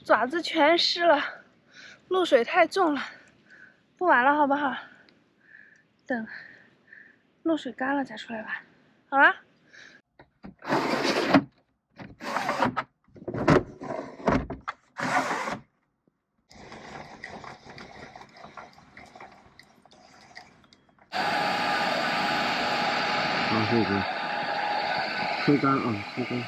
爪子全湿了，露水太重了，不玩了好不好？等露水干了再出来玩，好了。这个吹干啊，吹干。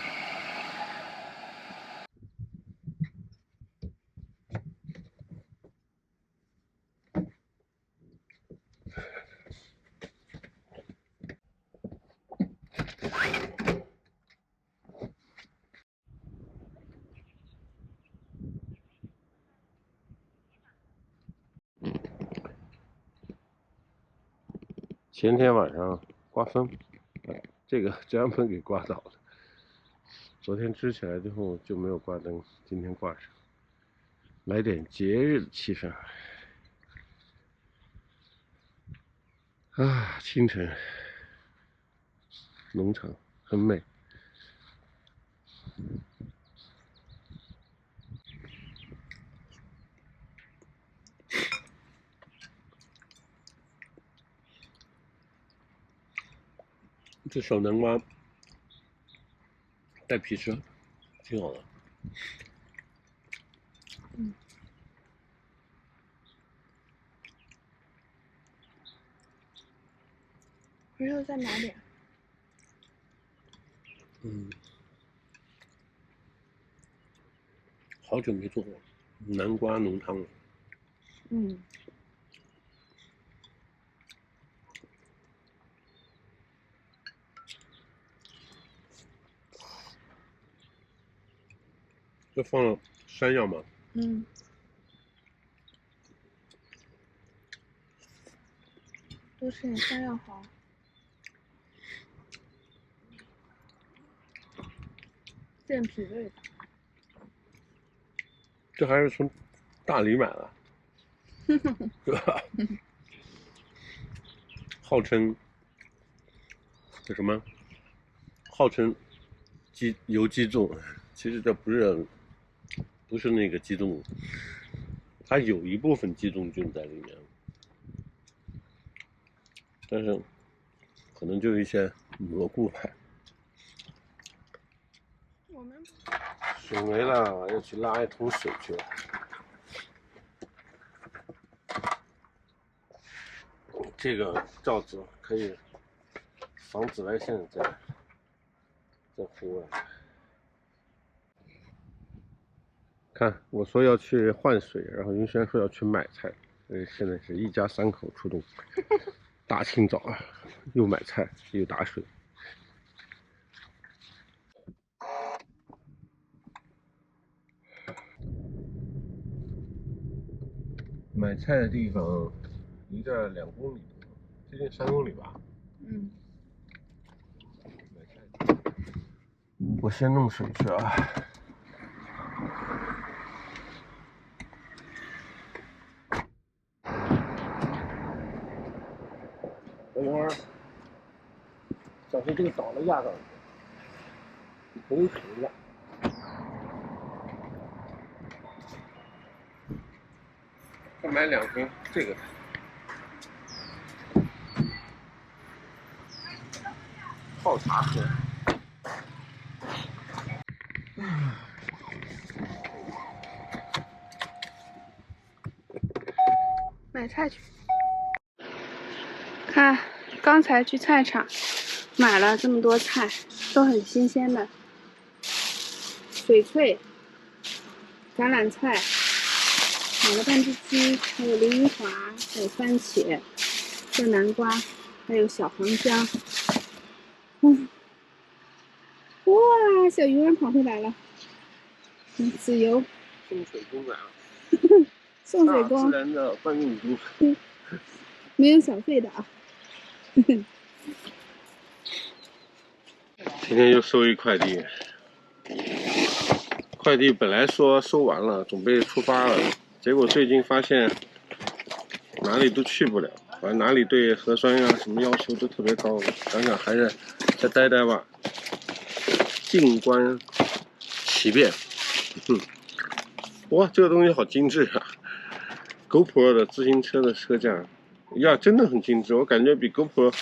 前天晚上刮风，这个遮阳棚给刮倒了。昨天支起来之后就没有挂灯，今天挂上，来点节日的气氛。啊，清晨，农场很美。这小南瓜带皮吃，挺好的。回头再买点。好久没做过南瓜浓汤了。这放了山药吗？多吃点山药好。健脾胃的。这还是从大理买的，是吧？号称这什么？号称有机种，其实这不是那个机种，它有一部分机种菌在里面，但是可能就一些蘑菇派。我们水没了，要去拉一桶水去了。这个罩子可以防紫外线在户外。看，我说要去换水，然后云轩说要去买菜，现在是一家3口出动，大清早啊，又买菜又打水。买菜的地方离这2公里，接近3公里吧。买菜，我先弄水去啊。等会儿，小心这个倒了压上去，可以数一下。再买2瓶这个。泡茶喝。买菜去。看，刚才去菜场买了这么多菜，都很新鲜的。翡翠、橄榄菜，买了半只鸡，还有凌云华，还有番茄，这南瓜，还有小黄姜。哇，小鱼儿跑回来了。籽油。送水工来了。送水工。大自然的搬运工。没有小费的啊。今天又收一快递，快递本来说收完了，准备出发了，结果最近发现哪里都去不了，反正哪里对核酸啊什么要求都特别高，想想还是再待待吧，静观其变。哇，这个东西好精致啊 ！GoPro 的自行车的车架，呀，真的很精致，我感觉比 GoPro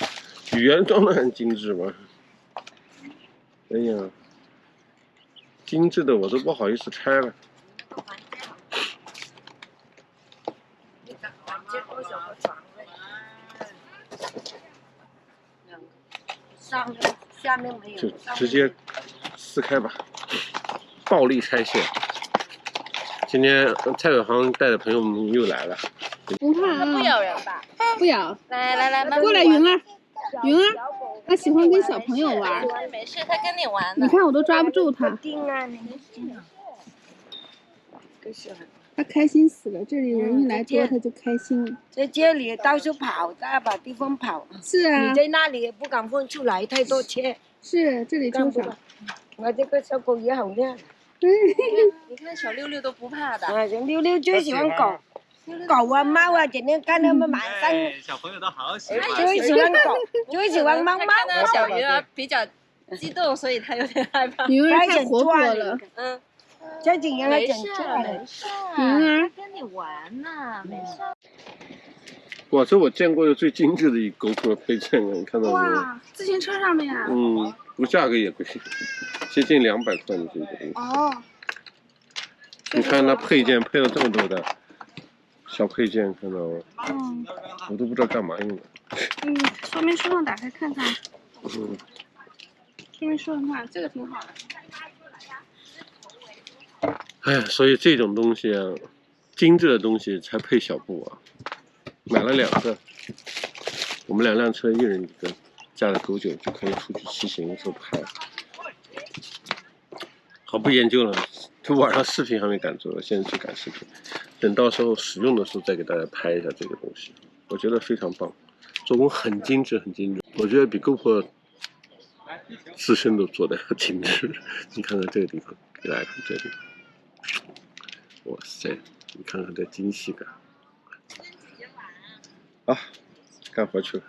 比原装的还精致吧。哎呀，精致的我都不好意思拆了。下面没有，就直接撕开吧，暴力拆卸。今天蔡伟航带的朋友们又来了，不怕啊，不咬人吧？不咬。来，过来，云儿，云儿，他喜欢跟小朋友玩。没事，他跟你玩呢。你看我都抓不住他，他开心死了。这里人一来多，他就开心。在这里到处跑，大把地方跑。是啊。你在那里也不敢放出来，太多车。是，这里就少。我这个小狗也好亮。你看小六六都不怕的。啊，人六六最喜欢狗，狗啊猫啊，整天看他们晚上。小朋友都好喜欢。最喜欢狗，最喜欢猫猫。看到小鱼儿比较激动，所以他有点害怕。云儿太活泼了。嗯。这几年还整出来了。云儿跟你玩呢，没事。哇，这我见过的最精致的一 GoPro 配件了，你看到没有？哇，自行车上面啊。嗯，不价格也贵，接近200块的这个东西。哦。你看它配件配了这么多的小配件，看到吗？嗯。我都不知道干嘛用的。说明书上打开看看。嗯。说明书上看，这个挺好的。哎呀，所以这种东西啊，精致的东西才配小布啊。买了2个，我们2辆车，一人1个，加了狗酒就可以出去骑行做拍。好，不研究了，这网上视频还没赶做，现在去赶视频，等到时候使用的时候再给大家拍一下这个东西。我觉得非常棒，做工很精致，很精致。我觉得比 GoPro 自身都做得要精致。你看看这个地方，给大家看这个地方，哇塞，你看看这精细感。好，干活去了。